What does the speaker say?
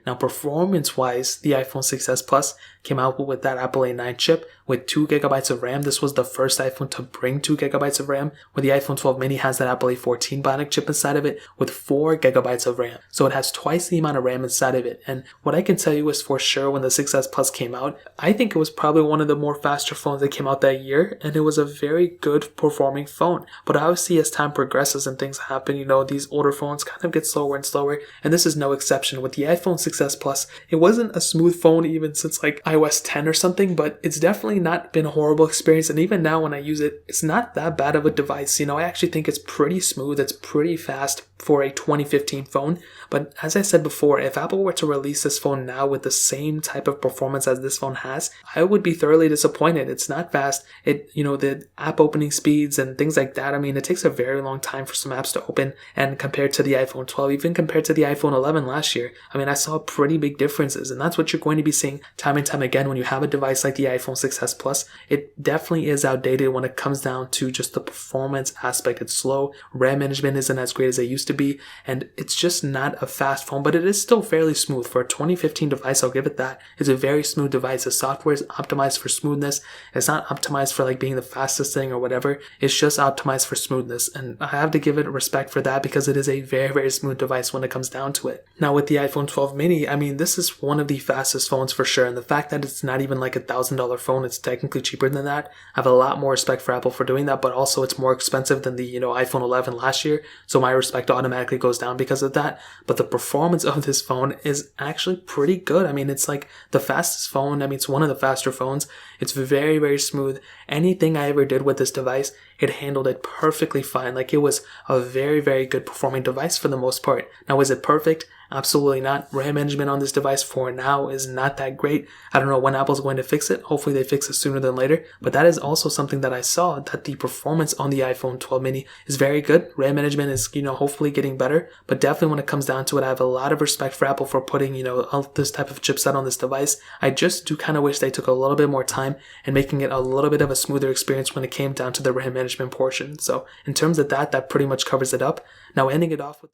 Now, performance-wise, the iPhone 6s Plus came out with that Apple A9 chip with 2 GB of RAM. This was the first iPhone to bring 2 GB of RAM, where the iPhone 12 mini has that Apple A14 Bionic chip inside of it with 4 GB of RAM. So it has twice the amount of RAM inside of it. And what I can tell you is for sure when the 6s Plus came out, I think it was probably one of the more faster phones that came out that year, and it was a very good performing phone. But obviously as time progresses and things happen, these older phones kind of get slower and slower, and this is no exception. With the iPhone 6s Plus, it wasn't a smooth phone even since like iOS 10 or something, but it's definitely not been a horrible experience. And even now when I use it, it's not that bad of a device. I actually think it's pretty smooth. It's pretty fast for a 2015 phone. But as I said before, if Apple were to release this phone now with the same type of performance as this phone has, I would be thoroughly disappointed. It's not fast. The app opening speeds and things like that, it takes a very long time for some apps to open. And compared to the iPhone 12, even compared to the iPhone 11 last year, I saw pretty big differences. And that's what you're going to be seeing time and time again when you have a device like the iPhone 6s Plus. It definitely is outdated when it comes down to just the performance aspect. It's slow. RAM management isn't as great as it used to be. And it's just not a fast phone, but it is still fairly smooth. For a 2015 device, I'll give it that. It's a very smooth device. The software is optimized for smoothness. It's not optimized for like being the fastest thing or whatever. It's just optimized for smoothness. And I have to give it respect for that because it is a very, very smooth device when it comes down to it. Now with the iPhone 12 mini, this is one of the fastest phones for sure. And the fact that it's not even like $1,000 phone, it's technically cheaper than that. I have a lot more respect for Apple for doing that, but also it's more expensive than the, iPhone 11 last year. So my respect automatically goes down because of that. But the performance of this phone is actually pretty good. It's like the fastest phone. It's one of the faster phones. It's very, very smooth. Anything I ever did with this device, it handled it perfectly fine. Like it was a very, very good performing device for the most part. Now, is it perfect? Absolutely not. RAM management on this device for now is not that great. I don't know when Apple's going to fix it. Hopefully they fix it sooner than later. But that is also something that I saw, that the performance on the iPhone 12 mini is very good. RAM management is, hopefully getting better. But definitely when it comes down to it, I have a lot of respect for Apple for putting, this type of chipset on this device. I just do kind of wish they took a little bit more time and making it a little bit of a smoother experience when it came down to the RAM management portion. So in terms of that pretty much covers it up. Now ending it off with